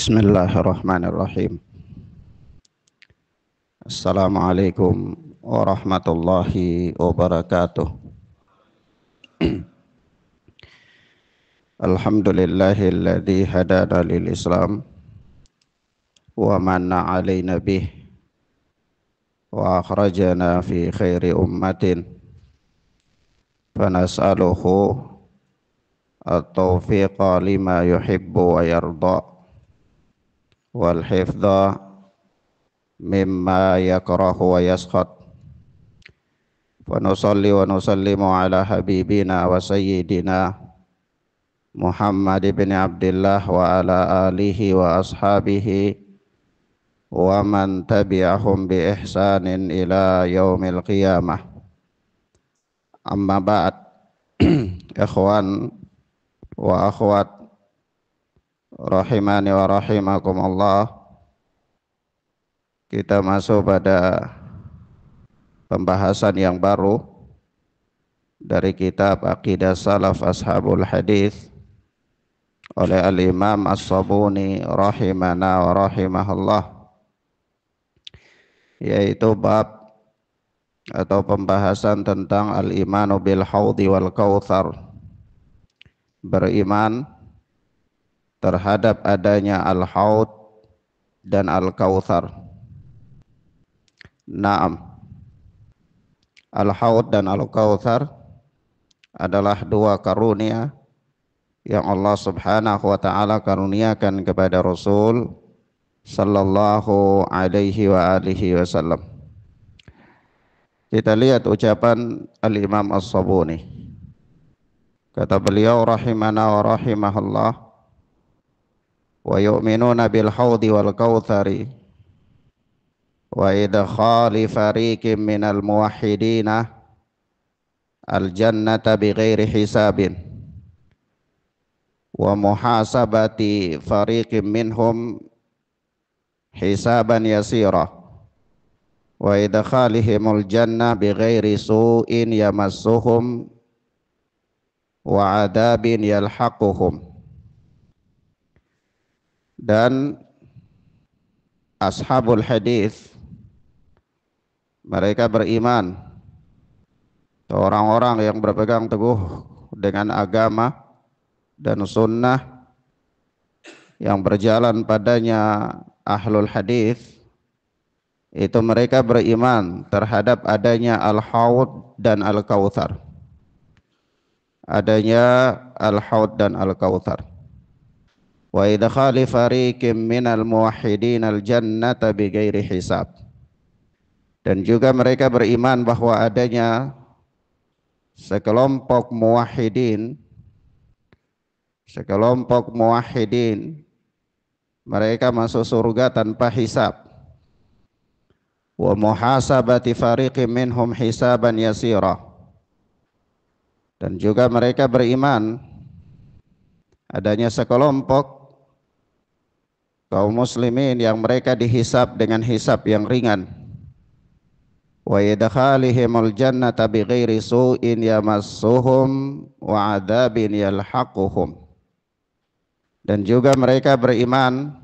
Bismillahirrahmanirrahim. Assalamualaikum warahmatullahi wabarakatuh. Alhamdulillahilladzi hadana lil Islam wa manna alaina bih wa akhrajana fi khairi ummatin fanas'aluhu at-taufiqa lima yuhibbu wa yarda wal hifdha mimma yakrahu wa yaskhat wa nusalli wa nusallimu ala habibina wa sayyidina Muhammad ibn Abdullah wa ala alihi wa ashabihi wa man tabi'ahum bi ihsanin ila yaumil qiyamah. Amma ba'd. Ikhwan wa akhwat rahimani wa rahimakumullah. Kita masuk pada pembahasan yang baru dari kitab Aqidah Salaf Ashabul Hadis oleh Al-Imam As-Sabuni rahimana wa rahimahullah, yaitu bab atau pembahasan tentang al-imanu bil haudi wal kautsar, beriman terhadap adanya al-haud dan al-kautsar. Naam, al-haud dan al-kautsar adalah dua karunia yang Allah Subhanahu wa taala karuniakan kepada Rasul sallallahu alaihi wa alihi wasallam. Kita lihat ucapan Al-Imam As-Sabuni. Kata beliau rahimana wa rahimahullah, wa yu'minuna bil haudi wal kautsari wa idkhali fariqin minal muwahhidina al jannata bighairi hisabin wa muhasabati fariqin minhum hisaban yasira wa idkhalihimul jannah bighairi su'in yamassuhum wa adabin yalhaquhum. Dan ashabul hadis, mereka beriman, orang-orang yang berpegang teguh dengan agama dan sunnah yang berjalan padanya ahlul hadis, itu mereka beriman terhadap adanya al-haud dan al-kautsar, adanya al-haud dan al-kautsar. Wa idkhali fariqin minal muwahhidin al-jannata bighairi hisab. Dan juga mereka beriman bahwa adanya sekelompok muwahhidin, mereka masuk surga tanpa hisab. Wa muhasabati fariqin minhum hisaban yasira. Dan juga mereka beriman adanya sekelompok kaum muslimin yang mereka dihisab dengan hisab yang ringan. Wa yadkhalihimul jannata bighairi su'in yamassuhum wa adabin yalhaquhum. Dan juga mereka beriman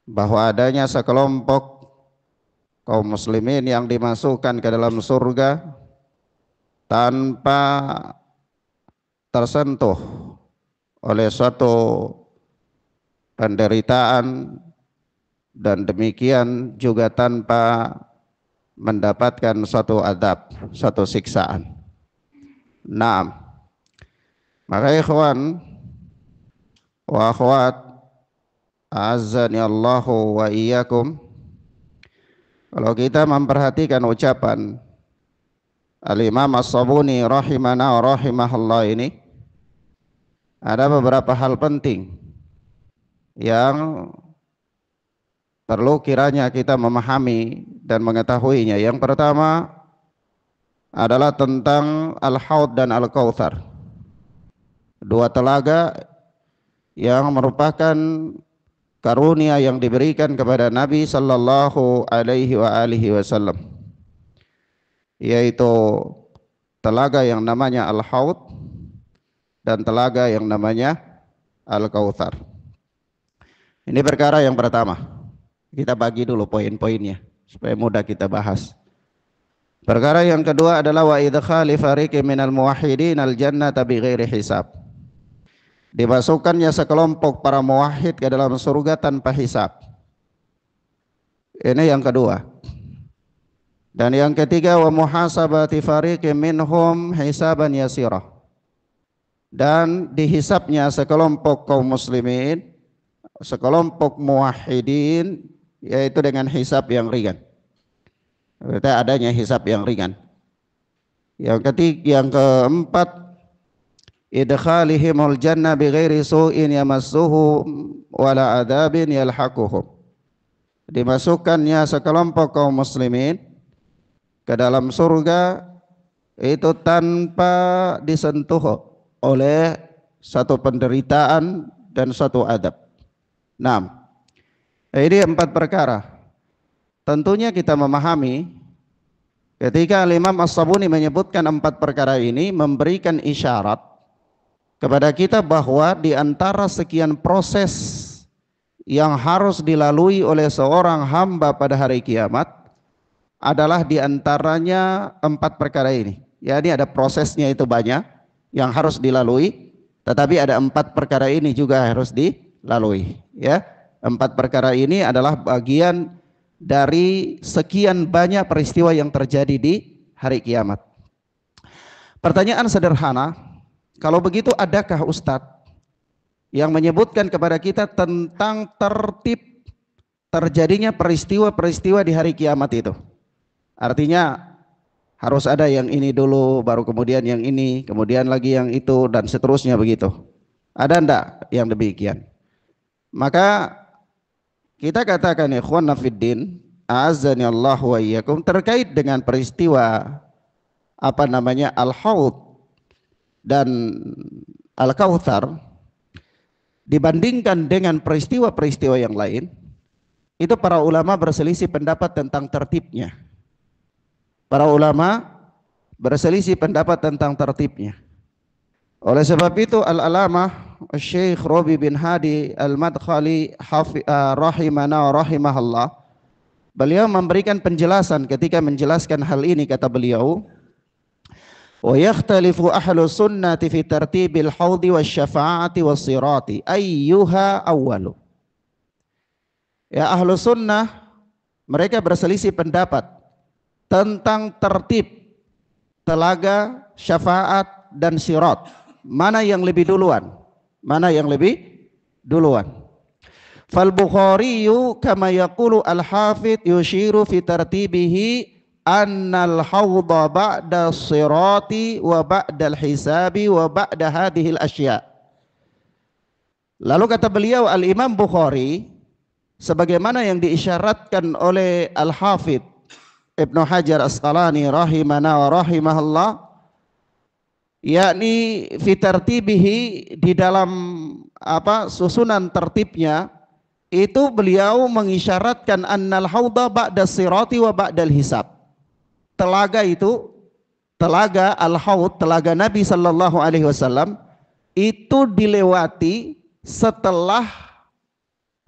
bahwa adanya sekelompok kaum muslimin yang dimasukkan ke dalam surga tanpa tersentuh oleh suatu penderitaan, dan demikian juga tanpa mendapatkan suatu adab, suatu siksaan. Naam. Maka ikhwan wa akhwat, a'azzani Allahu wa iyyakum, kalau kita memperhatikan ucapan Al-Imam As-Sabuni rahimana wa rahimahullah ini, ada beberapa hal penting yang perlu kiranya kita memahami dan mengetahuinya. Yang pertama adalah tentang al-haud dan al-kautsar, dua telaga yang merupakan karunia yang diberikan kepada Nabi sallallahu alaihi wasallam, yaitu telaga yang namanya al-haud dan telaga yang namanya al-kautsar. Ini perkara yang pertama. Kita bagi dulu poin-poinnya supaya mudah kita bahas. Perkara yang kedua adalah wa idkhali fariqin minal muwahhidin al-jannata bighairi hisab. Dimasukkannya sekelompok para muwahhid ke dalam surga tanpa hisab. Ini yang kedua. Dan yang ketiga wa muhasabati fariqin minhum hisaban yasirah. Dan dihisabnya sekelompok kaum muslimin, sekelompok muwahhidin, yaitu dengan hisab yang ringan. Berarti adanya hisab yang ringan. Yang ketiga, yang keempat, idkhalihimul jannah bighairi su'in yamassuhu wala adabin yalhaquhum. Dimasukkannya sekelompok kaum muslimin ke dalam surga itu tanpa disentuh oleh satu penderitaan dan satu adab. Nah, ini 4 perkara. Tentunya kita memahami ketika Imam As-Sabuni menyebutkan 4 perkara ini memberikan isyarat kepada kita bahwa di antara sekian proses yang harus dilalui oleh seorang hamba pada hari kiamat adalah di antaranya 4 perkara ini. Ya, ini ada prosesnya itu banyak yang harus dilalui, tetapi ada 4 perkara ini juga harus dilalui. Ya, 4 perkara ini adalah bagian dari sekian banyak peristiwa yang terjadi di hari kiamat. Pertanyaan sederhana, kalau begitu adakah Ustadz yang menyebutkan kepada kita tentang tertib terjadinya peristiwa-peristiwa di hari kiamat itu? Artinya harus ada yang ini dulu, baru kemudian yang ini, kemudian lagi yang itu, dan seterusnya begitu. Ada enggak yang demikian? Maka kita katakan ikhwanna fiddin, a'azzani Allah wa iyyakum, terkait dengan peristiwa Al-Haud dan Al-Kautsar dibandingkan dengan peristiwa-peristiwa yang lain, itu para ulama berselisih pendapat tentang tertibnya. Para ulama berselisih pendapat tentang tertibnya. Oleh sebab itu Al-Alamah Syekh Rabi bin Hadi Al-Madkhali rahimana wa rahimahullah, beliau memberikan penjelasan ketika menjelaskan hal ini. Kata beliau, wa yakhtalifu ahlu sunnati fi tartibil haudi wasyafa'ati wassirati ayyuha awwalu. Ya, ahlu sunnah mereka berselisih pendapat tentang tertib telaga, syafaat dan sirat. Mana yang lebih duluan? Mana yang lebih duluan? Fal Bukhari kama yaqulu al-Hafidh yushiru fi tartibihi annal hawda ba'da sirati wa ba'da al-hisabi wa ba'da hadhil asya. Lalu kata beliau Al-Imam Bukhari, sebagaimana yang diisyaratkan oleh Al-Hafidh Ibnu Hajar Asqalani rahimana wa rahimahullah, yakni fi tartibihi, di dalam susunan tertibnya itu beliau mengisyaratkan annal hauda ba'da sirati wa ba'dal hisab. Telaga itu, telaga al-haud, telaga Nabi sallallahu alaihi wasallam itu dilewati setelah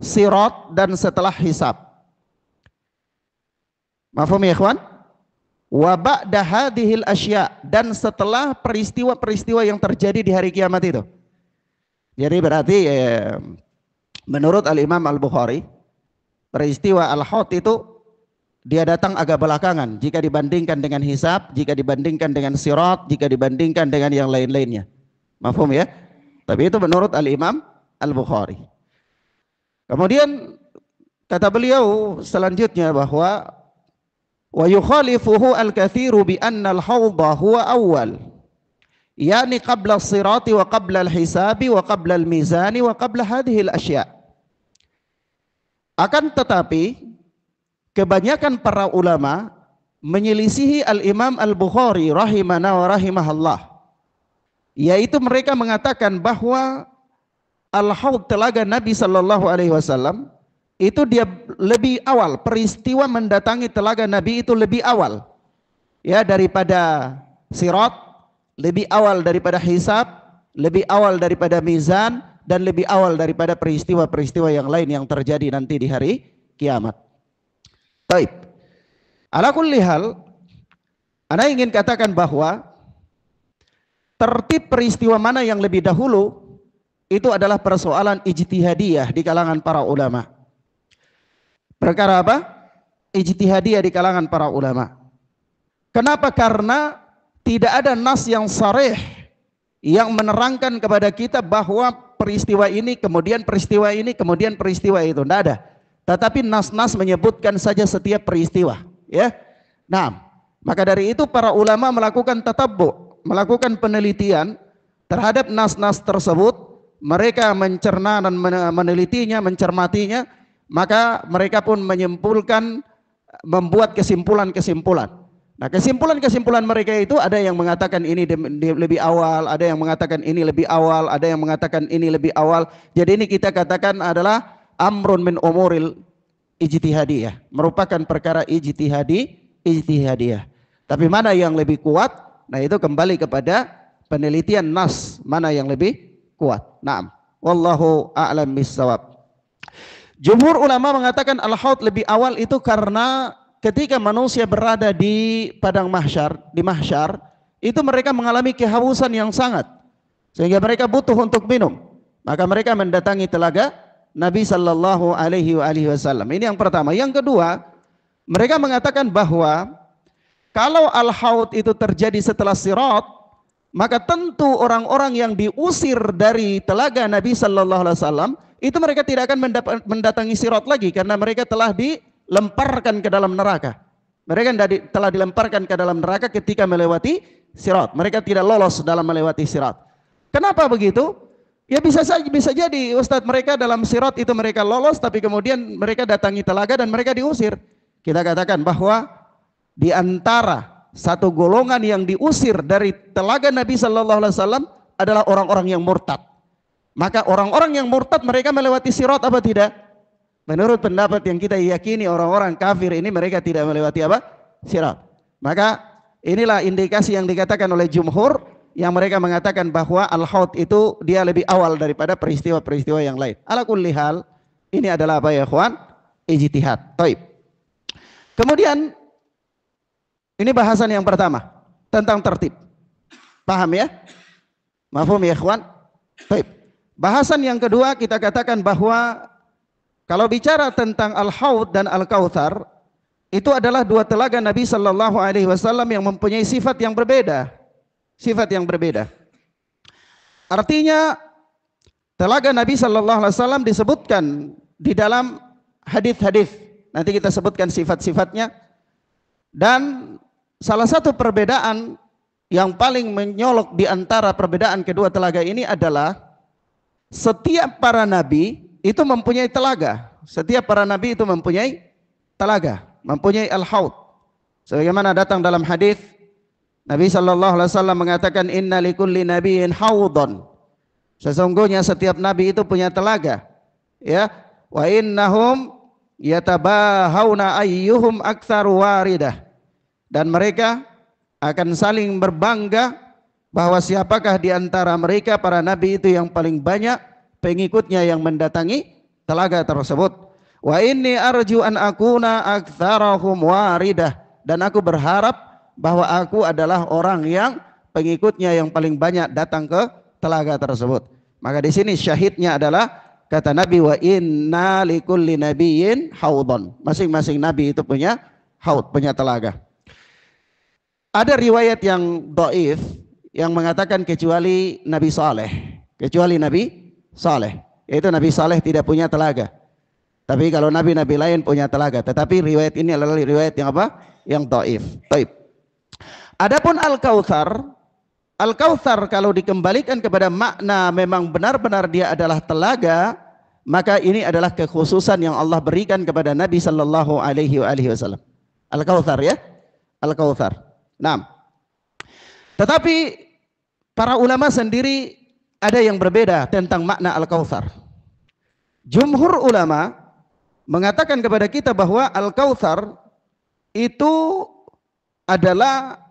sirat dan setelah hisab. Mafhum ya ikhwan? Wa ba'da hadhil asya, dan setelah peristiwa-peristiwa yang terjadi di hari kiamat itu. Jadi berarti menurut Al-Imam Al-Bukhari, peristiwa Al-Haud itu dia datang agak belakangan jika dibandingkan dengan hisab, jika dibandingkan dengan sirat, jika dibandingkan dengan yang lain-lainnya. Mafhum ya? Tapi itu menurut Al-Imam Al-Bukhari. Kemudian kata beliau selanjutnya bahwa wa yukhalifuhu al-kathiru bi anna al-hawda huwa awal, yani qabla as-sirati wa qabla al-hisabi wa qabla al-mizani wa qabla hadhihi al-asya. Akan tetapi kebanyakan para ulama menyelisihi Al-Imam Al-Bukhari rahimana wa rahimahullah, yaitu mereka mengatakan bahwa al-haud, telaga Nabi sallallahu alaihi wasallam, itu dia lebih awal, peristiwa mendatangi telaga Nabi itu lebih awal ya daripada sirat, lebih awal daripada hisab, lebih awal daripada mizan, dan lebih awal daripada peristiwa-peristiwa yang lain yang terjadi nanti di hari kiamat. Baik. Ala kulli hal, ana ingin katakan bahwa tertib peristiwa mana yang lebih dahulu itu adalah persoalan ijtihadiyah di kalangan para ulama. Perkara apa? Ijtihadiyah di kalangan para ulama. Kenapa? Karena tidak ada nas yang sharih yang menerangkan kepada kita bahwa peristiwa ini, kemudian peristiwa ini, kemudian peristiwa itu. Tidak ada. Tetapi nas-nas menyebutkan saja setiap peristiwa. Ya. Nah, maka dari itu para ulama melakukan tatabbu, melakukan penelitian terhadap nas-nas tersebut. Mereka mencerna dan menelitinya, mencermatinya. Maka mereka pun menyimpulkan, membuat kesimpulan-kesimpulan. Nah, kesimpulan-kesimpulan mereka itu ada yang mengatakan ini lebih awal, ada yang mengatakan ini lebih awal, ada yang mengatakan ini lebih awal. Jadi ini kita katakan adalah amrun min umuril ijtihadiyah, merupakan perkara ijtihadiyah. Tapi mana yang lebih kuat? Nah, itu kembali kepada penelitian nas, mana yang lebih kuat. Naam, wallahu a'lam bissawab. Jumhur ulama mengatakan al-haud lebih awal itu karena ketika manusia berada di padang mahsyar, di mahsyar, itu mereka mengalami kehausan yang sangat sehingga mereka butuh untuk minum. Maka mereka mendatangi telaga Nabi sallallahu alaihi wasallam. Ini yang pertama. Yang kedua, mereka mengatakan bahwa kalau al-haud itu terjadi setelah sirat, maka tentu orang-orang yang diusir dari telaga Nabi sallallahu alaihi wasallam itu mereka tidak akan mendatangi sirat lagi karena mereka telah dilemparkan ke dalam neraka. Mereka telah dilemparkan ke dalam neraka ketika melewati sirat. Mereka tidak lolos dalam melewati sirat. Kenapa begitu? Ya bisa jadi Ustadz, mereka dalam sirat itu mereka lolos, tapi kemudian mereka datangi telaga dan mereka diusir. Kita katakan bahwa di antara satu golongan yang diusir dari telaga Nabi sallallahu alaihi wasallam adalah orang-orang yang murtad. Maka orang-orang yang murtad mereka melewati sirat apa tidak? Menurut pendapat yang kita yakini, orang-orang kafir ini mereka tidak melewati apa? Sirat. Maka inilah indikasi yang dikatakan oleh jumhur yang mereka mengatakan bahwa al-haud itu dia lebih awal daripada peristiwa-peristiwa yang lain. Ala kulli hal, ini adalah apa ya ikhwan? Ijtihad. Taib. Kemudian ini bahasan yang pertama tentang tertib. Paham ya? Mafhum ya ikhwan? Taib. Bahasan yang kedua kita katakan bahwa kalau bicara tentang al-haud dan al-kautsar, itu adalah dua telaga Nabi sallallahu alaihi wasallam yang mempunyai sifat yang berbeda. Sifat yang berbeda. Artinya telaga Nabi sallallahu alaihi wasallam disebutkan di dalam hadis-hadis. Nanti kita sebutkan sifat-sifatnya. Dan salah satu perbedaan yang paling menyolok di antara perbedaan kedua telaga ini adalah setiap para nabi itu mempunyai telaga. Setiap para nabi itu mempunyai telaga, mempunyai al-haud. Sebagaimana datang dalam hadis Nabi sallallahu alaihi wasallam mengatakan inna likulli nabiyyin haudun. Sesungguhnya setiap nabi itu punya telaga. Ya, wa innahum yatabahawna ayyuhum aktsaru waridah. Dan mereka akan saling berbangga bahwa siapakah di antara mereka para nabi itu yang paling banyak pengikutnya yang mendatangi telaga tersebut. Wa inni arju an akuna aktsarahum waridah, dan aku berharap bahwa aku adalah orang yang pengikutnya yang paling banyak datang ke telaga tersebut. Maka di sini syahidnya adalah kata Nabi wa inna likulli nabiyyin haudun. Masing-masing nabi itu punya haud, punya telaga. Ada riwayat yang dhaif yang mengatakan kecuali Nabi Saleh, kecuali Nabi Saleh, yaitu Nabi Saleh tidak punya telaga. Tapi kalau nabi-nabi lain punya telaga. Tetapi riwayat ini adalah riwayat yang apa? Yang dhaif. Baik. Adapun al-kautsar, al-kautsar kalau dikembalikan kepada makna memang benar-benar dia adalah telaga, maka ini adalah kekhususan yang Allah berikan kepada Nabi sallallahu alaihi wasallam. Al-kautsar ya, al-kautsar. Nah, tetapi para ulama sendiri ada yang berbeda tentang makna al-kautsar. Jumhur ulama mengatakan kepada kita bahwa al-kautsar itu adalah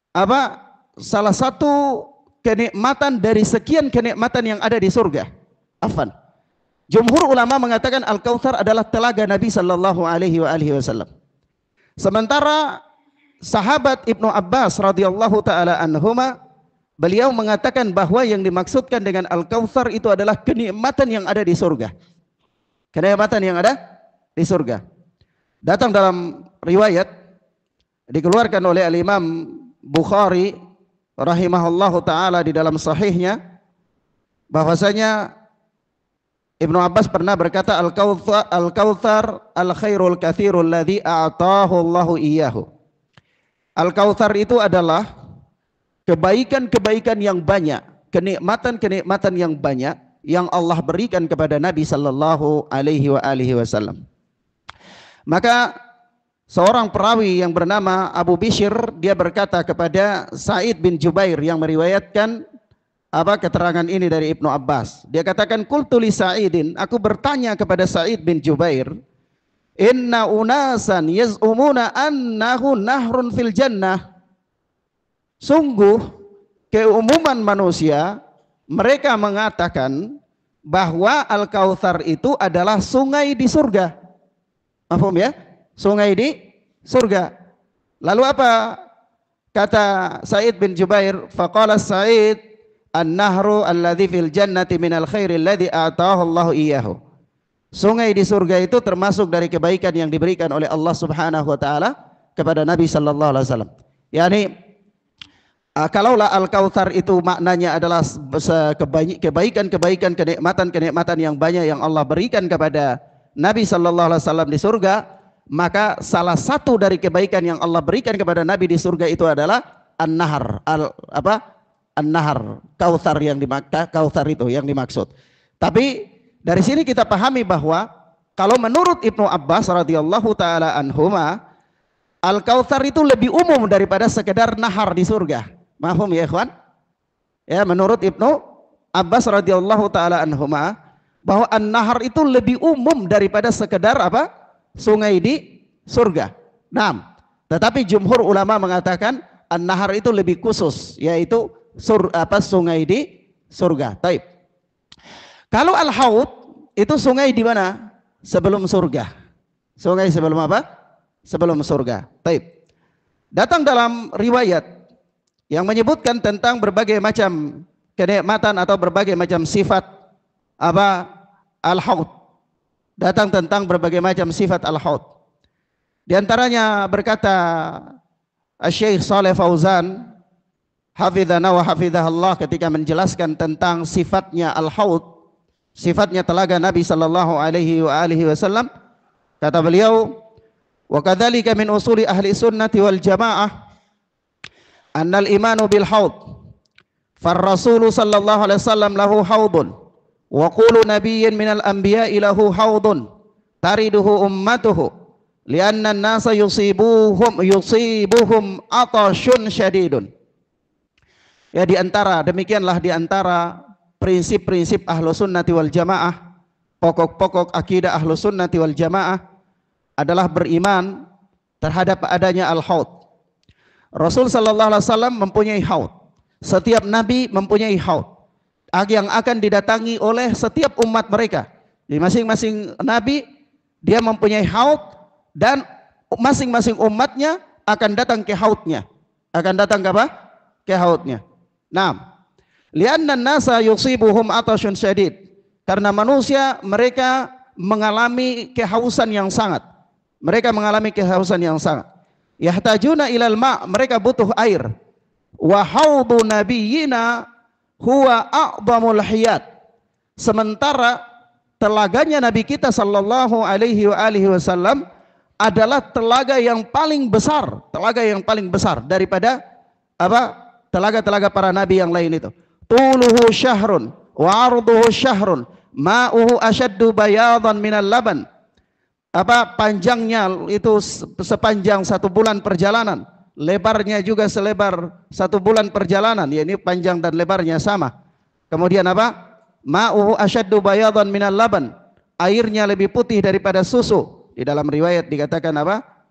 apa? Salah satu kenikmatan dari sekian kenikmatan yang ada di surga. Afan. Jumhur ulama mengatakan Al-Kautsar adalah telaga Nabi sallallahu alaihi wasallam. Sementara sahabat Ibnu Abbas radhiyallahu taala anhuma, beliau mengatakan bahwa yang dimaksudkan dengan Al-Kautsar itu adalah kenikmatan yang ada di surga. Kenikmatan yang ada di surga. Datang dalam riwayat dikeluarkan oleh Al-Imam Bukhari rahimahullahu taala di dalam sahihnya, bahwasanya Ibnu Abbas pernah berkata, Al-Kautsar al-khairul katsirul ladzi a'tahu Allahu iyyahu. Al-Kautsar itu adalah kebaikan-kebaikan yang banyak, kenikmatan-kenikmatan yang banyak yang Allah berikan kepada Nabi sallallahu alaihi wasallam. Maka seorang perawi yang bernama Abu Bishr, dia berkata kepada Sa'id bin Jubair yang meriwayatkan keterangan ini dari Ibnu Abbas. Dia katakan, qultu li Sa'idin, aku bertanya kepada Sa'id bin Jubair, inna unasan yaz'umuna annahu nahrun fil jannah. Sungguh keumuman manusia, mereka mengatakan bahwa Al-Kautsar itu adalah sungai di surga. Paham ya? Sungai di surga. Lalu apa kata Sa'id bin Jubair? Faqala Sa'id, an-nahru alladzi fil jannati minal khairi alladzi ataahu Allahu iyyahu. Sungai di surga itu termasuk dari kebaikan yang diberikan oleh Allah Subhanahu wa taala kepada Nabi sallallahu alaihi wasallam. Yani kalaulah Al-Kautsar itu maknanya adalah kebaikan-kebaikan, kenikmatan-kenikmatan yang banyak yang Allah berikan kepada Nabi sallallahu alaihi wasallam di surga, maka salah satu dari kebaikan yang Allah berikan kepada Nabi di surga itu adalah an-nahar, An-Nahar, Kautsar yang Kautsar itu yang dimaksud. Tapi dari sini kita pahami bahwa kalau menurut Ibnu Abbas radhiyallahu taala anhuma, Al-Kautsar itu lebih umum daripada sekedar nahar di surga. Mahfum ya ikhwan? Ya, menurut Ibnu Abbas radhiyallahu taala anhuma, bahwa an-nahar itu lebih umum daripada sekedar sungai di surga. Nah, tetapi jumhur ulama mengatakan an-nahar itu lebih khusus, yaitu sungai di surga. Taib. Kalau al-haud itu sungai di mana? Sebelum surga. Sungai sebelum apa? Sebelum surga. Taib. Datang dalam riwayat yang menyebutkan tentang berbagai macam kenikmatan atau berbagai macam sifat al-haud. Datang tentang berbagai macam sifat al-haud. Di antaranya berkata Syekh Shalih Fauzan hafizana wa hafizahullah ketika menjelaskan tentang sifatnya al-haud, sifatnya telaga Nabi sallallahu alaihi wasallam, kata beliau, wa kadzalika min usuli ahli sunnati wal jamaah annal imanu bil haud far rasul sallallahu alaihi wasallam lahu haudun wa qulu nabiyyin minal anbiya'i lahu haudun tariduhu ummatuhu lianna an-nasa yusibuhum atashun syadidun. Ya, demikianlah di antara prinsip-prinsip ahlu sunnati wal jamaah, pokok-pokok akidah ahlu sunnati wal jamaah adalah beriman terhadap adanya al-haud. Rasul sallallahu alaihi wasallam mempunyai haud. Setiap nabi mempunyai haud yang akan didatangi oleh setiap umat mereka. Di masing-masing nabi dia mempunyai haud dan masing-masing umatnya akan datang ke haudnya. Akan datang ke apa? Ke haudnya. Nah, lianna an-nasa yusibuhum atashun syadid. Karena manusia mereka mengalami kehausan yang sangat. Mereka mengalami kehausan yang sangat. Yahtajuna ilal ma', mereka butuh air. Wa haudu nabiyyina huwa a'dhamul hiyat. Sementara telaganya Nabi kita sallallahu alaihi wasallam adalah telaga yang paling besar, telaga yang paling besar daripada telaga-telaga para nabi yang lain itu. Tuluhu syahrun wa arduhu syahrun ma'uhu asyaddu bayadan minal laban. Panjangnya itu sepanjang 1 bulan perjalanan, lebarnya juga selebar 1 bulan perjalanan, ya, ini panjang dan lebarnya sama. Kemudian ma'uhu asyaddu bayadan minal laban, airnya lebih putih daripada susu. Di dalam riwayat dikatakan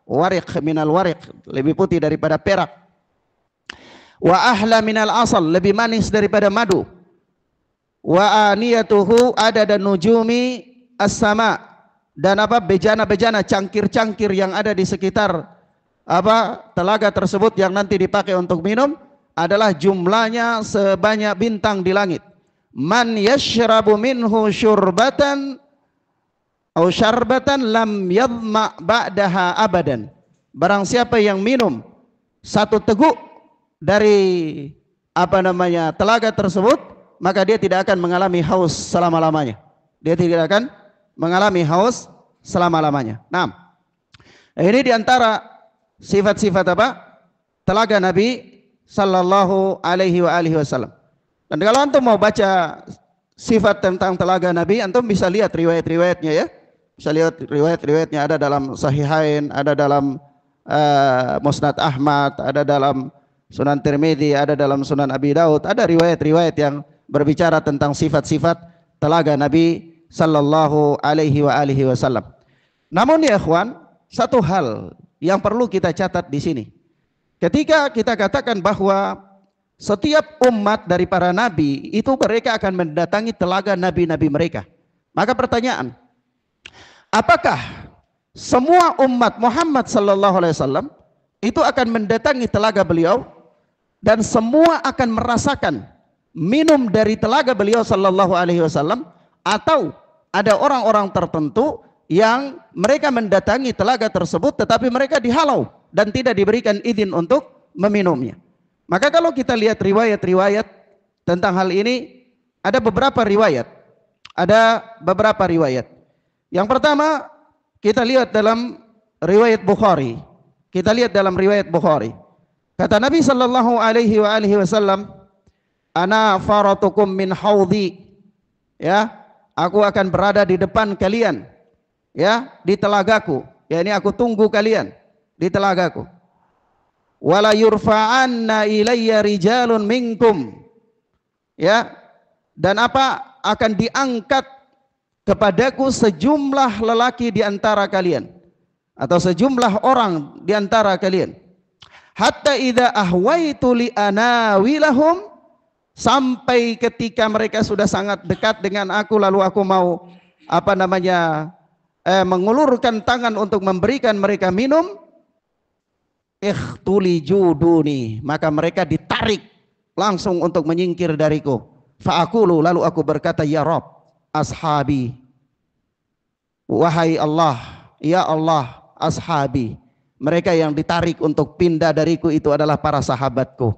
wariq minal wariq, lebih putih daripada perak. Wa ahla minal asal, lebih manis daripada madu. Wa aniyatuhu adada nujumi as-sama, dan apa, bejana-bejana, cangkir-cangkir yang ada di sekitar apa telaga tersebut yang nanti dipakai untuk minum adalah jumlahnya sebanyak bintang di langit. Man yashrabu minhu syurbatan au syarbatan lam yadma ba'daha abadan. Barang siapa yang minum satu teguk dari apa namanya telaga tersebut, maka dia tidak akan mengalami haus selama-lamanya. Dia tidak akan mengalami haus selama-lamanya. Nah, ini diantara sifat-sifat apa? Telaga Nabi sallallahu alaihi wasallam. Dan kalau antum mau baca sifat tentang telaga Nabi, antum bisa lihat riwayat-riwayatnya ya. Bisa lihat riwayat-riwayatnya, ada dalam Sahihain, ada dalam Musnad Ahmad, ada dalam Sunan Tirmidzi, ada dalam Sunan Abi Daud, ada riwayat-riwayat yang berbicara tentang sifat-sifat telaga Nabi sallallahu alaihi wasallam. Namun ya ikhwan, satu hal yang perlu kita catat di sini. Ketika kita katakan bahwa setiap umat dari para nabi itu mereka akan mendatangi telaga nabi-nabi mereka. Maka pertanyaan, apakah semua umat Muhammad sallallahu alaihi wasallam itu akan mendatangi telaga beliau dan semua akan merasakan minum dari telaga beliau sallallahu alaihi wasallam, atau ada orang-orang tertentu yang mereka mendatangi telaga tersebut tetapi mereka dihalau dan tidak diberikan izin untuk meminumnya? Maka kalau kita lihat riwayat-riwayat tentang hal ini, ada beberapa riwayat. Yang pertama, kita lihat dalam riwayat Bukhari. Kata Nabi sallallahu alaihi wasallam, "Ana faratukum min haudhi." Ya, aku akan berada di depan kalian, ya, di telagaku. Ya, ini aku tunggu kalian di telagaku. Wala yurfa'anna ilayya rijalun minkum. Ya, dan apa, akan diangkat kepadaku sejumlah lelaki di antara kalian, atau sejumlah orang di antara kalian. Hatta idza ahwaitu li anawilahum, sampai ketika mereka sudah sangat dekat dengan aku, lalu aku mau apa namanya mengulurkan tangan untuk memberikan mereka minum, ikhtuliju duni, maka mereka ditarik langsung untuk menyingkir dariku. Fa'akulu, lalu aku berkata, ya Rabb, ashabi, wahai Allah, ya Allah, ashabi, mereka yang ditarik untuk pindah dariku itu adalah para sahabatku.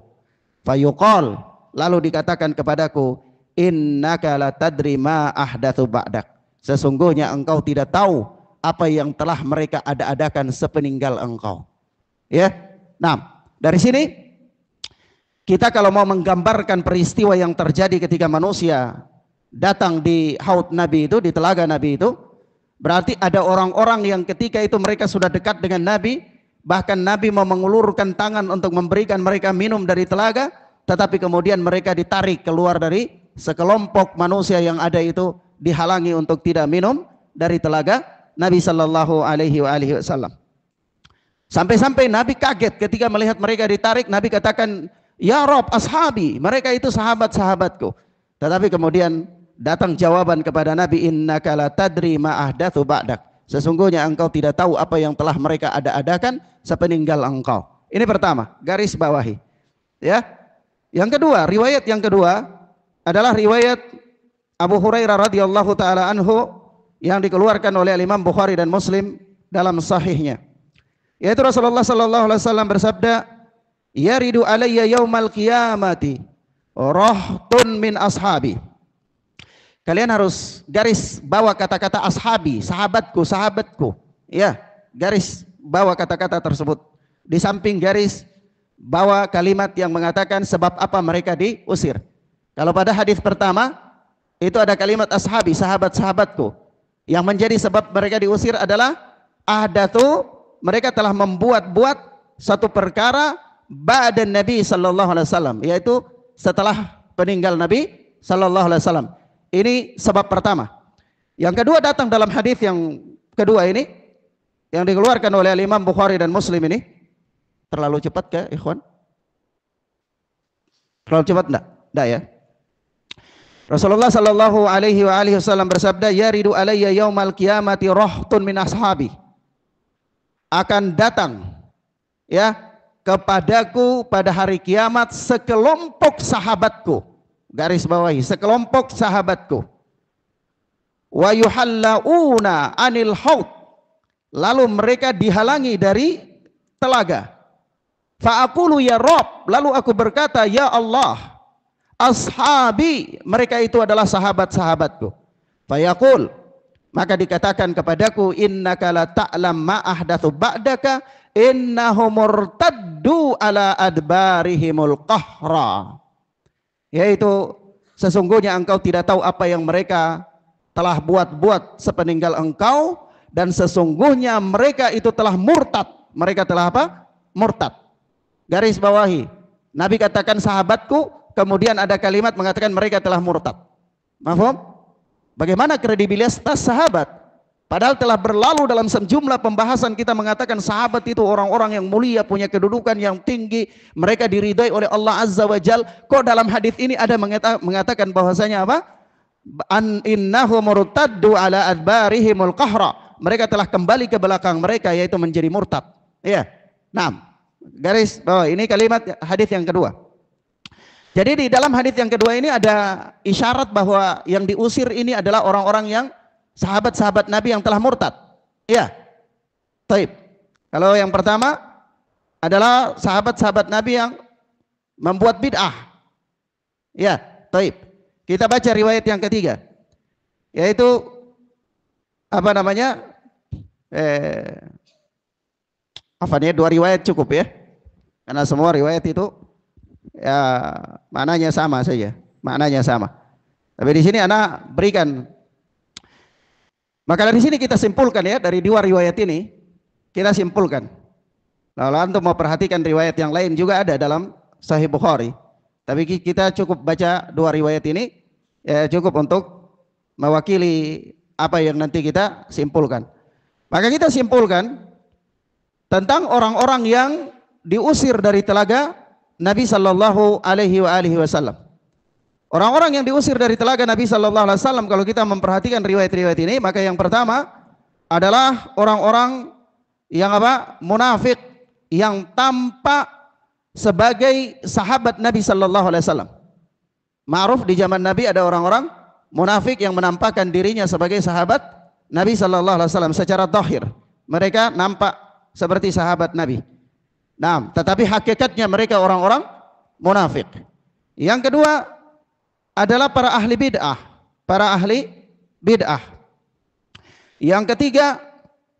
Fayuqal, lalu dikatakan kepadaku, innaka la tadri ma ahdatsu ba'dak, sesungguhnya engkau tidak tahu apa yang telah mereka ada-adakan sepeninggal engkau. Ya, nah dari sini kita kalau mau menggambarkan peristiwa yang terjadi ketika manusia datang di haud Nabi itu, di telaga Nabi itu, berarti ada orang-orang yang ketika itu mereka sudah dekat dengan Nabi, bahkan Nabi mau mengulurkan tangan untuk memberikan mereka minum dari telaga, tetapi kemudian mereka ditarik keluar dari sekelompok manusia yang ada itu, dihalangi untuk tidak minum dari telaga Nabi sallallahu alaihi wasallam. Sampai-sampai Nabi kaget ketika melihat mereka ditarik. Nabi katakan, ya Rob, ashabi, mereka itu sahabat-sahabatku. Tetapi kemudian datang jawaban kepada Nabi, innaka la tadri ma ahdatsu ba'dak, sesungguhnya engkau tidak tahu apa yang telah mereka ada-adakan sepeninggal engkau. Ini pertama, garis bawahi. Ya. Yang kedua, riwayat yang kedua adalah riwayat Abu Hurairah radhiyallahu taala anhu yang dikeluarkan oleh Imam Bukhari dan Muslim dalam sahihnya. Yaitu Rasulullah sallallahu alaihi wasallam bersabda, yaridu alayya yaumal qiyamati rahtun min ashabi. Kalian harus garis bawah kata-kata ashabi, sahabatku, sahabatku. Ya, garis bawah kata-kata tersebut. Di samping garis bawah kalimat yang mengatakan sebab apa mereka diusir. Kalau pada hadis pertama itu ada kalimat ashabi, sahabat-sahabatku. Yang menjadi sebab mereka diusir adalah ahdatsu, mereka telah membuat-buat satu perkara ba'da Nabi sallallahu alaihi wasallam, yaitu setelah peninggal Nabi sallallahu alaihi wasallam. Ini sebab pertama. Yang kedua datang dalam hadis yang kedua ini yang dikeluarkan oleh Imam Bukhari dan Muslim ini. Terlalu cepat ke ikhwan? Terlalu cepat enggak? Enggak ya. Rasulullah sallallahu alaihi wasallam bersabda, "Yaridu alayya yaumal qiyamati rahtun min ashabi." Akan datang ya kepadaku pada hari kiamat sekelompok sahabatku. Garis bawahi, sekelompok sahabatku. Wa yuhallauna anil haud. Lalu mereka dihalangi dari telaga. Fa aqulu ya Rabb, lalu aku berkata, ya Allah, ashabi, mereka itu adalah sahabat-sahabatku. Fayaqul, maka dikatakan kepadaku, innaka la ta'lam ma ahdatsu ba'daka innahum murtaddu ala adbarihimul qahra. Yaitu sesungguhnya engkau tidak tahu apa yang mereka telah buat-buat sepeninggal engkau, dan sesungguhnya mereka itu telah murtad. Mereka telah apa? Murtad. Garis bawahi, Nabi katakan sahabatku, kemudian ada kalimat mengatakan mereka telah murtad. Mahfum? Bagaimana kredibilitas sahabat? Padahal telah berlalu dalam sejumlah pembahasan kita mengatakan sahabat itu orang-orang yang mulia, punya kedudukan yang tinggi, mereka diridhai oleh Allah Azza wa Jal. Kok dalam hadis ini ada mengatakan bahwasanya apa? Innahu murtaddu ala adbarihimul qahra. Mereka telah kembali ke belakang mereka, yaitu menjadi murtad. Iya. Nah, garis bawah, ini kalimat hadis yang kedua. Jadi di dalam hadis yang kedua ini ada isyarat bahwa yang diusir ini adalah orang-orang yang sahabat-sahabat Nabi yang telah murtad. Iya. Taib. Kalau yang pertama adalah sahabat-sahabat Nabi yang membuat bid'ah. Iya, taib. Kita baca riwayat yang ketiga. Yaitu apa namanya? Dua riwayat cukup ya. Karena semua riwayat itu ya maknanya sama saja. Maknanya sama. Tapi di sini ana berikan. Maka dari sini kita simpulkan ya, dari dua riwayat ini kita simpulkan. Lalu antum mau perhatikan riwayat yang lain juga ada dalam Sahih Bukhari. Tapi kita cukup baca dua riwayat ini ya, cukup untuk mewakili apa yang nanti kita simpulkan. Maka kita simpulkan tentang orang-orang yang diusir dari telaga Nabi sallallahu alaihi wasallam. Orang-orang yang diusir dari telaga Nabi sallallahu alaihi wasallam, kalau kita memperhatikan riwayat-riwayat ini, maka yang pertama adalah orang-orang yang apa? Munafik, yang tampak sebagai sahabat Nabi sallallahu alaihi wasallam. Ma'ruf di zaman Nabi ada orang-orang munafik yang menampakkan dirinya sebagai sahabat Nabi sallallahu alaihi wasallam secara zahir. Mereka nampak seperti sahabat Nabi. Nah, tetapi hakikatnya mereka orang-orang munafik. Yang kedua adalah para ahli bid'ah, para ahli bid'ah. Yang ketiga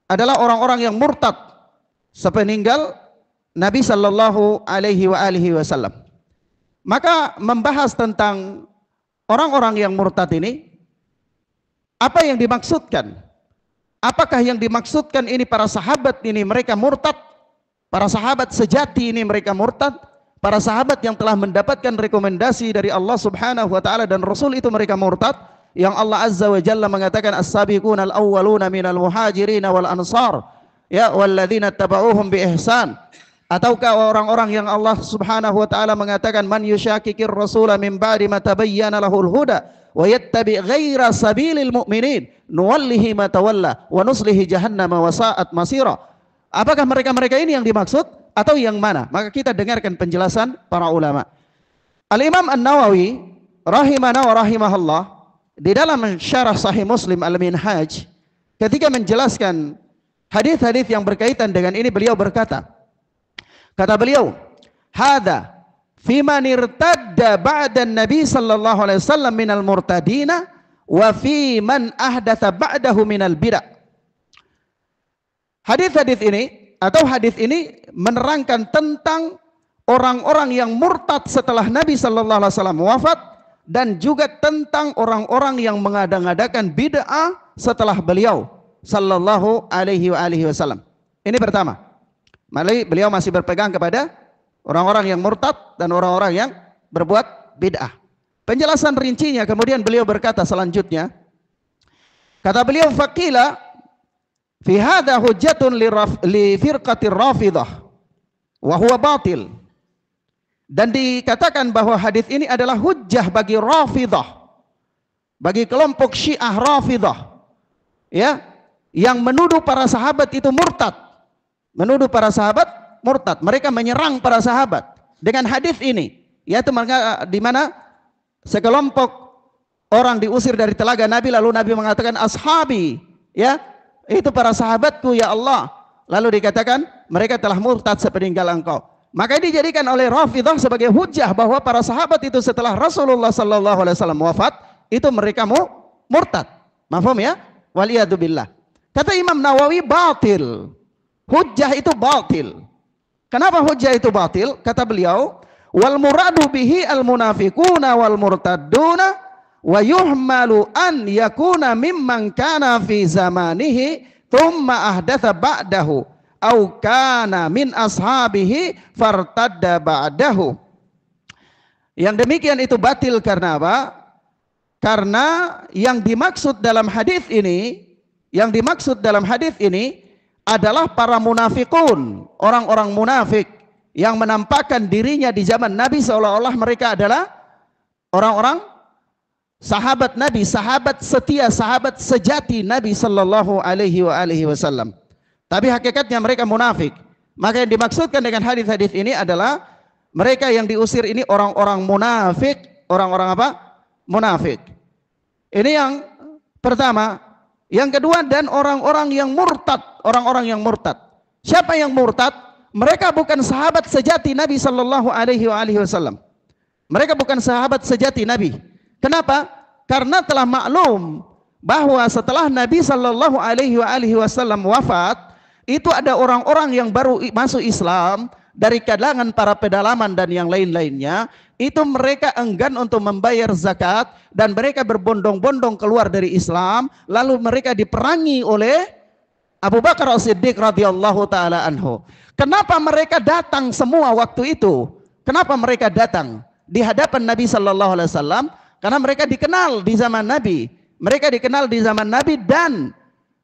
adalah orang-orang yang murtad sepeninggal Nabi sallallahu alaihi wasallam. Maka membahas tentang orang-orang yang murtad ini, apa yang dimaksudkan? Apakah yang dimaksudkan ini para sahabat ini mereka murtad? Para sahabat sejati ini mereka murtad? Para sahabat yang telah mendapatkan rekomendasi dari Allah Subhanahu wa taala dan Rasul itu mereka murtad, yang Allah Azza wa Jalla mengatakan as-sabiqunal awwaluna minal muhajirin wal ansar ya walladzina tabauhum bi ihsan. Ataukah orang-orang yang Allah Subhanahu wa taala mengatakan man yusyakikir rasula min ba'di ma tabayyana lahul huda wa yattabi ghaira sabilil mu'minin nuwallihi ma tawalla wa nuslihi jahannama wa sa'at masira. Apakah mereka-mereka ini yang dimaksud atau yang mana? Maka kita dengarkan penjelasan para ulama. Al-Imam An-Nawawi rahimana wa rahimahullah di dalam syarah Sahih Muslim Al-Minhaj, ketika menjelaskan hadis-hadis yang berkaitan dengan ini, beliau berkata, kata beliau, "Hadza fi man irtadda ba'da Nabi sallallahu alaihi wasallam minal murtadina wa fi man ahdatsa ba'dahu minal bid'ah." Hadis-hadis ini atau hadis ini menerangkan tentang orang-orang yang murtad setelah Nabi sallallahu alaihi wasallam wafat, dan juga tentang orang-orang yang mengada-ngadakan bid'ah setelah beliau sallallahu alaihi wasallam. Ini pertama. Beliau masih berpegang kepada orang-orang yang murtad dan orang-orang yang berbuat bid'ah. Penjelasan rincinya kemudian beliau berkata selanjutnya, kata beliau, faqila fi hadha hujjatun li firqatir rafidah wa huwa batil. Dan dikatakan bahwa hadis ini adalah hujjah bagi Rafidhah, bagi kelompok Syiah Rafidhah, ya, yang menuduh para sahabat itu murtad, menuduh para sahabat murtad. Mereka menyerang para sahabat dengan hadis ini, yaitu di mana sekelompok orang diusir dari telaga Nabi, lalu Nabi mengatakan ashabi, ya, itu para sahabatku ya Allah. Lalu dikatakan mereka telah murtad sepeninggal engkau. Maka dijadikan oleh Rafidhah sebagai hujjah bahwa para sahabat itu setelah Rasulullah sallallahu alaihi wasallam wafat, itu mereka murtad. Mafhum ya? Waliyadu billah. Kata Imam Nawawi batil. Hujjah itu batil. Kenapa hujjah itu batil? Kata beliau, wal muradu bihi al munafiquna wal murtadduna wa yuhmalu an yakuna mimman kana fi zamanihi thumma ahdatha ba'dahu au kana min ashabihi fartadda ba'dahu. Yang demikian itu batil karena apa? Karena yang dimaksud dalam hadis ini, adalah para munafikun, orang-orang munafik yang menampakkan dirinya di zaman Nabi seolah-olah mereka adalah orang-orang sahabat Nabi, sahabat setia, sahabat sejati Nabi sallallahu alaihi wasallam. Tapi hakikatnya mereka munafik. Maka yang dimaksudkan dengan hadis-hadis ini adalah mereka yang diusir ini orang-orang munafik, orang-orang apa? Munafik. Ini yang pertama. Yang kedua, dan orang-orang yang murtad, orang-orang yang murtad. Siapa yang murtad? Mereka bukan sahabat sejati Nabi sallallahu alaihi wasallam. Mereka bukan sahabat sejati Nabi. Kenapa? Karena telah maklum bahwa setelah Nabi sallallahu alaihi wasallam wafat, itu ada orang-orang yang baru masuk Islam dari kalangan para pedalaman dan yang lain-lainnya. Itu mereka enggan untuk membayar zakat dan mereka berbondong-bondong keluar dari Islam, lalu mereka diperangi oleh Abu Bakar As-Siddiq radhiyallahu taala anhu. Kenapa mereka datang semua waktu itu? Kenapa mereka datang di hadapan Nabi sallallahu alaihi wasallam? Karena mereka dikenal di zaman Nabi. Mereka dikenal di zaman Nabi dan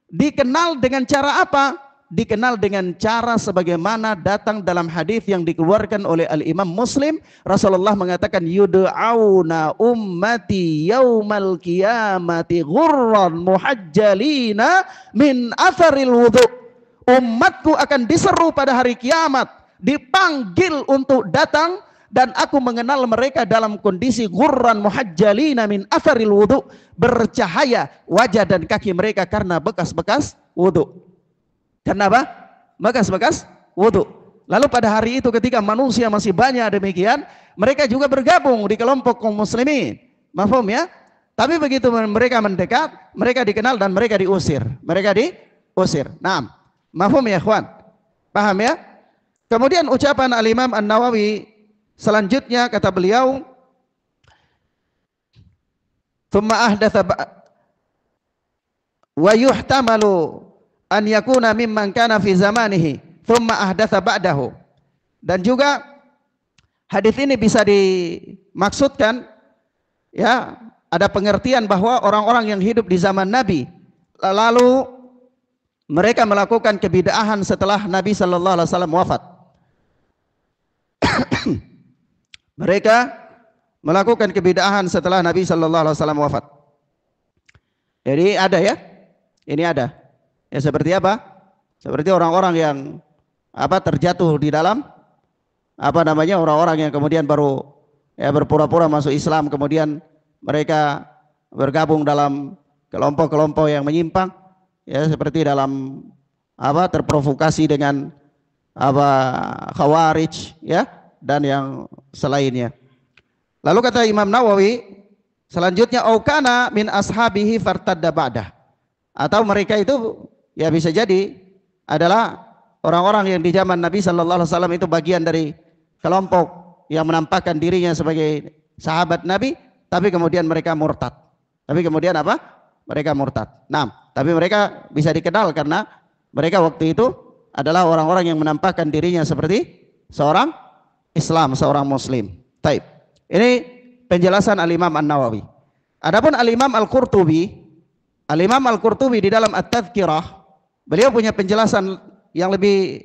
dikenal dengan cara apa? Dikenal dengan cara sebagaimana datang dalam hadis yang dikeluarkan oleh Al-Imam Muslim. Rasulullah mengatakan yud'auna ummati yaumal qiyamati ghurran muhajjalina min atharil wudu'. Umatku akan diseru pada hari kiamat, dipanggil untuk datang, dan aku mengenal mereka dalam kondisi ghurran muhajjalina min atharil wudu', bercahaya wajah dan kaki mereka karena bekas-bekas wudu'. Kenapa? Bekas-bekas wudu. Lalu pada hari itu ketika manusia masih banyak demikian, mereka juga bergabung di kelompok kaum muslimin. Mafhum ya? Tapi begitu mereka mendekat, mereka dikenal dan mereka diusir. Mereka diusir. Naam. Mafhum ya, ikhwan? Paham ya? Kemudian ucapan Al-Imam An-Nawawi selanjutnya, kata beliau, "Tsumma ahdatsa wa yuhtamalu an yakuna mimman kana fi zamanihi thumma ahdatsa ba'dahu." Dan juga hadis ini bisa dimaksudkan, ya, ada pengertian bahwa orang-orang yang hidup di zaman Nabi lalu mereka melakukan kebid'ahan setelah Nabi sallallahu alaihi wasallam wafat. Mereka melakukan kebid'ahan setelah Nabi sallallahu alaihi wasallam wafat. Jadi ada ya? Ini ada. Ya seperti apa? Seperti orang-orang yang terjatuh di dalam orang-orang yang kemudian baru ya berpura-pura masuk Islam, kemudian mereka bergabung dalam kelompok-kelompok yang menyimpang, ya seperti dalam terprovokasi dengan Khawarij, ya, dan yang selainnya. Lalu kata Imam Nawawi selanjutnya, aukana min ashabihi fartadda ba'dah, atau mereka itu ya bisa jadi adalah orang-orang yang di zaman Nabi sallallahu alaihi wasallam itu bagian dari kelompok yang menampakkan dirinya sebagai sahabat Nabi, tapi kemudian mereka murtad. Tapi kemudian apa? Mereka murtad. Nah, tapi mereka bisa dikenal karena mereka waktu itu adalah orang-orang yang menampakkan dirinya seperti seorang Islam, seorang Muslim. Taib. Ini penjelasan Al-Imam An-Nawawi. Adapun Al-Imam Al-Qurtubi, di dalam At-Tadhkirah, beliau punya penjelasan yang lebih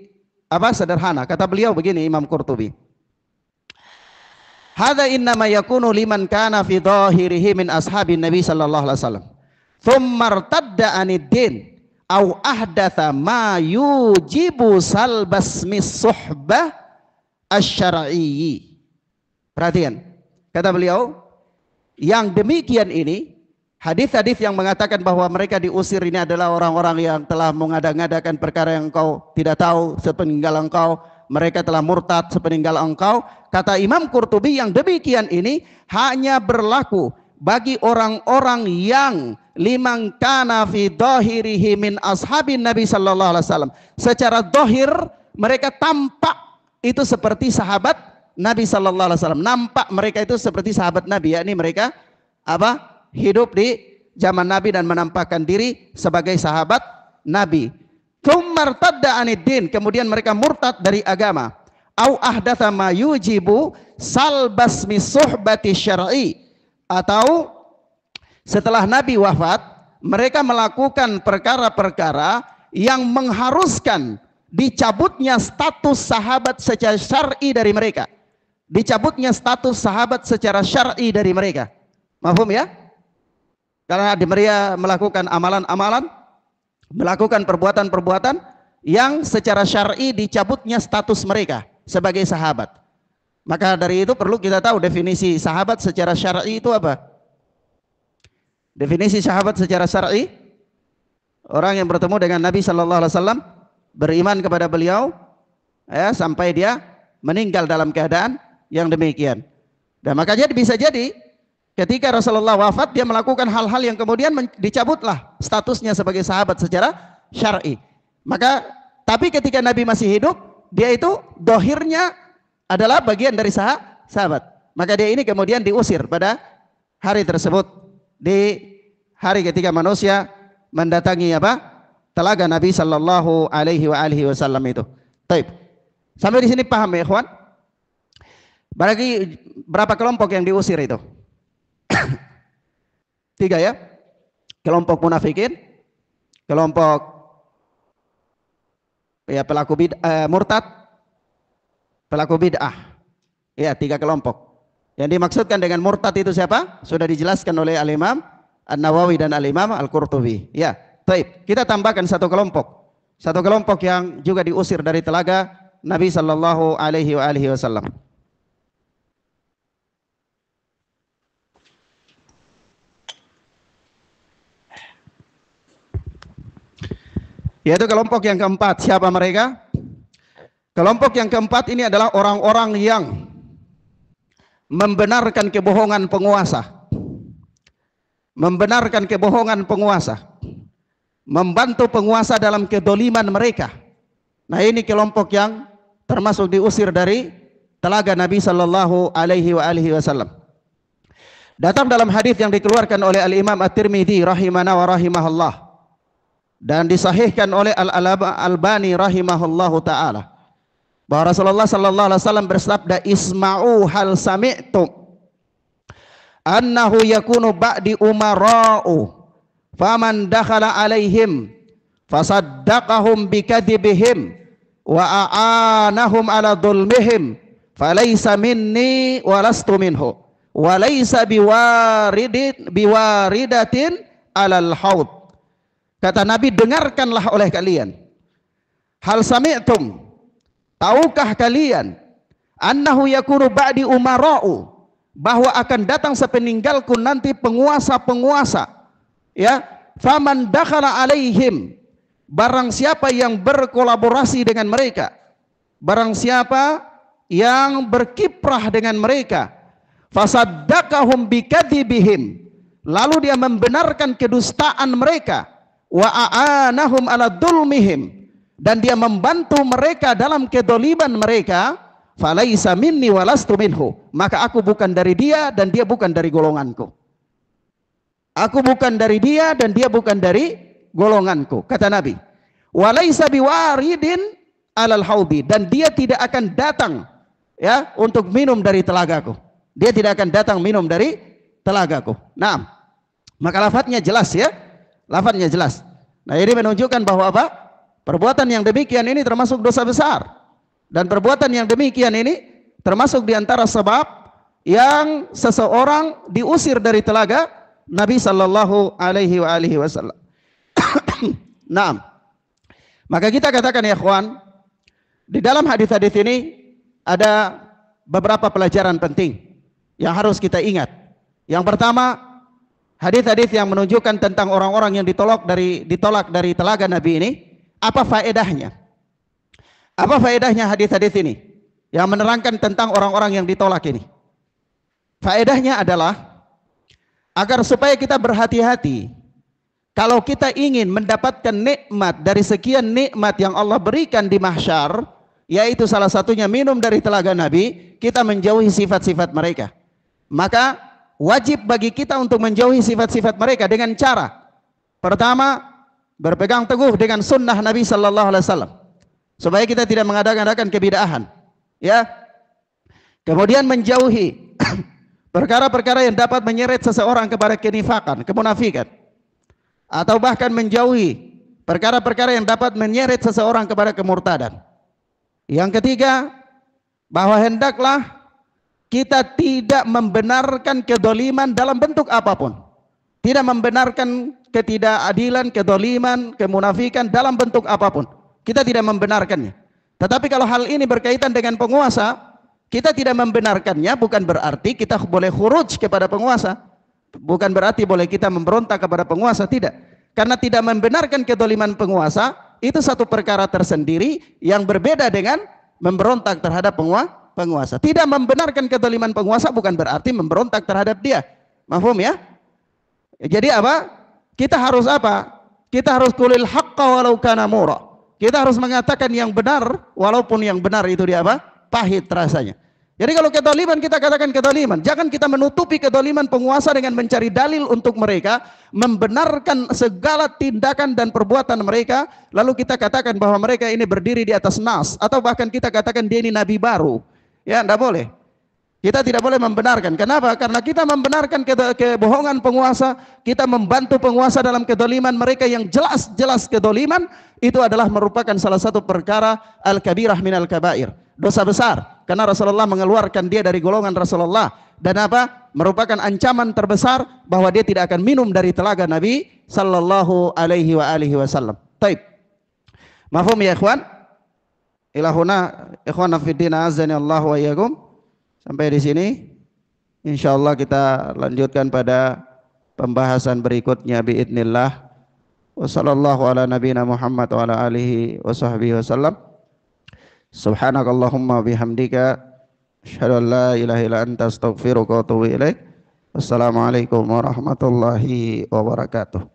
sederhana. Kata beliau begini, Imam Qurtubi, Hadza innama yakunu liman kana fi dhahirihi min ashabin Nabi sallallahu alaihi wasallam. Tsumma irtadda 'anid din aw ahdatha ma yujibu salbasmis suhbah asy-syar'iyyi. Perhatian. Kata beliau, yang demikian ini, hadis-hadis yang mengatakan bahwa mereka diusir ini adalah orang-orang yang telah mengada-ngadakan perkara yang engkau tidak tahu sepeninggal engkau, mereka telah murtad sepeninggal engkau. Kata Imam Qurtubi, yang demikian ini hanya berlaku bagi orang-orang yang liman kana fi dhahirihi min ashabin Nabi sallallahu alaihi wasallam. Secara dhahir mereka tampak itu seperti sahabat Nabi sallallahu alaihi wasallam. Nampak mereka itu seperti sahabat Nabi, yakni mereka apa? Hidup di zaman Nabi dan menampakkan diri sebagai sahabat Nabi. Tsumma irtadda 'anid din, kemudian mereka murtad dari agama. Au ahdatsa ma yujibu salbasmi suhbati syar'i, atau setelah Nabi wafat mereka melakukan perkara-perkara yang mengharuskan dicabutnya status sahabat secara syar'i dari mereka. Dicabutnya status sahabat secara syar'i dari mereka. Mahfum ya? Karena mereka melakukan amalan-amalan, melakukan perbuatan-perbuatan yang secara syar'i dicabutnya status mereka sebagai sahabat. Maka dari itu perlu kita tahu definisi sahabat secara syar'i itu apa? Definisi sahabat secara syar'i, orang yang bertemu dengan Nabi sallallahu alaihi wasallam, beriman kepada beliau ya, sampai dia meninggal dalam keadaan yang demikian. Dan makanya bisa jadi ketika Rasulullah wafat dia melakukan hal-hal yang kemudian dicabutlah statusnya sebagai sahabat secara syar'i. Maka tapi ketika Nabi masih hidup, dia itu dohirnya adalah bagian dari sahabat. Maka dia ini kemudian diusir pada hari tersebut, di hari ketika manusia mendatangi apa? Telaga Nabi sallallahu alaihi wasallam itu. Baik. Sampai di sini paham ya, ikhwan? Berapa kelompok yang diusir itu? 3 ya. Kelompok munafikin, kelompok ya pelaku murtad, pelaku bid'ah. Ya, 3 kelompok. Yang dimaksudkan dengan murtad itu siapa? Sudah dijelaskan oleh Al-Imam An-Nawawi dan Al-Imam Al-Qurtubi. Ya, baik. Kita tambahkan satu kelompok. Satu kelompok yang juga diusir dari telaga Nabi sallallahu alaihi wasallam. Yaitu kelompok yang keempat. Siapa mereka? Kelompok yang keempat ini adalah orang-orang yang membenarkan kebohongan penguasa. Membenarkan kebohongan penguasa. Membantu penguasa dalam kedoliman mereka. Nah, ini kelompok yang termasuk diusir dari telaga Nabi sallallahu alaihi wasallam. Datang dalam hadis yang dikeluarkan oleh Al-Imam At-Tirmidzi rahimana wa rahimahullah, dan disahihkan oleh Al-Albani rahimahullahu taala, bahwa Rasulullah sallallahu alaihi wasallam bersabda, "Isma'u hal sami'tum annahu yakunu ba'di umara'u faman dakhala alaihim fasaddaqahum bikadzibihim wa a'anahum ala dhulmihim falaysa minni wa lastu minhu wa laysa biwaridatin alal haud." Kata Nabi, dengarkanlah oleh kalian. Hal sami'tum, tahukah kalian, annahu yakunu ba'di umara'u, bahwa akan datang sepeninggalku nanti penguasa-penguasa, ya, faman dakhala alaihim, barang siapa yang berkolaborasi dengan mereka, barang siapa yang berkiprah dengan mereka, fasaddaqahum bikadzibihim, lalu dia membenarkan kedustaan mereka, wa a'anahum ala dzulmihim, dan dia membantu mereka dalam kedoliman mereka, falaisa minni walastu minhu, maka aku bukan dari dia dan dia bukan dari golonganku. Aku bukan dari dia dan dia bukan dari golonganku, kata Nabi. Walaisa biwaridin alal haudi, dan dia tidak akan datang ya untuk minum dari telagaku. Dia tidak akan datang minum dari telagaku. Nah, maka lafadznya jelas ya. Lafadznya jelas. Nah, ini menunjukkan bahwa apa? Perbuatan yang demikian ini termasuk dosa besar. Dan perbuatan yang demikian ini termasuk diantara sebab yang seseorang diusir dari telaga Nabi sallallahu alaihi wasallam. Nah, maka kita katakan ya ikhwan, di dalam hadis-hadis ini ada beberapa pelajaran penting yang harus kita ingat. Yang pertama, hadis-hadis yang menunjukkan tentang orang-orang yang ditolak dari telaga Nabi ini, apa faedahnya? Apa faedahnya hadis-hadis ini yang menerangkan tentang orang-orang yang ditolak ini? Faedahnya adalah agar supaya kita berhati-hati. Kalau kita ingin mendapatkan nikmat dari sekian nikmat yang Allah berikan di mahsyar, yaitu salah satunya minum dari telaga Nabi, kita menjauhi sifat-sifat mereka. Maka wajib bagi kita untuk menjauhi sifat-sifat mereka dengan cara pertama, berpegang teguh dengan sunnah Nabi sallallahu alaihi wasallam supaya kita tidak mengadakan kebid'ahan, ya. Kemudian menjauhi perkara-perkara yang dapat menyeret seseorang kepada kenifakan, kemunafikan, atau bahkan menjauhi perkara-perkara yang dapat menyeret seseorang kepada kemurtadan. Yang ketiga, bahwa hendaklah kita tidak membenarkan kedoliman dalam bentuk apapun. Tidak membenarkan ketidakadilan, kedoliman, kemunafikan dalam bentuk apapun. Kita tidak membenarkannya. Tetapi kalau hal ini berkaitan dengan penguasa, kita tidak membenarkannya, bukan berarti kita boleh khuruj kepada penguasa. Bukan berarti boleh kita memberontak kepada penguasa, tidak. Karena tidak membenarkan kedoliman penguasa, itu satu perkara tersendiri yang berbeda dengan memberontak terhadap penguasa. Tidak membenarkan kedoliman penguasa bukan berarti memberontak terhadap dia. Mahfum ya? Jadi apa? Kita harus apa? Kita harus qulil haqqa walau kana murra. Kita harus mengatakan yang benar walaupun yang benar itu dia apa? Pahit rasanya. Jadi kalau kedoliman kita katakan kedoliman, jangan kita menutupi kedoliman penguasa dengan mencari dalil untuk mereka, membenarkan segala tindakan dan perbuatan mereka, lalu kita katakan bahwa mereka ini berdiri di atas nas, atau bahkan kita katakan dia ini nabi baru. Ya, tidak boleh. Kita tidak boleh membenarkan. Kenapa? Karena kita membenarkan kebohongan penguasa, kita membantu penguasa dalam kedoliman mereka yang jelas-jelas kedoliman, itu adalah merupakan salah satu perkara al-kabirah minal kabair, dosa besar. Karena Rasulullah mengeluarkan dia dari golongan Rasulullah, dan apa? Merupakan ancaman terbesar bahwa dia tidak akan minum dari telaga Nabi sallallahu alaihi wasallam. Taib. Mafhum ya ikhwan? Ilahuna ikhwana fiddina azani Allah wa iyyakum. Sampai di sini insyaallah kita lanjutkan pada pembahasan berikutnya biidznillah. Wassallallahu ala nabiyina Muhammad wa ala alihi wa sahbihi wasallam. Subhanakallahumma bihamdika asyhadu an la ilaha illa anta astaghfiruka wa atubu ilaik. Wassalamualaikum warahmatullahi wabarakatuh.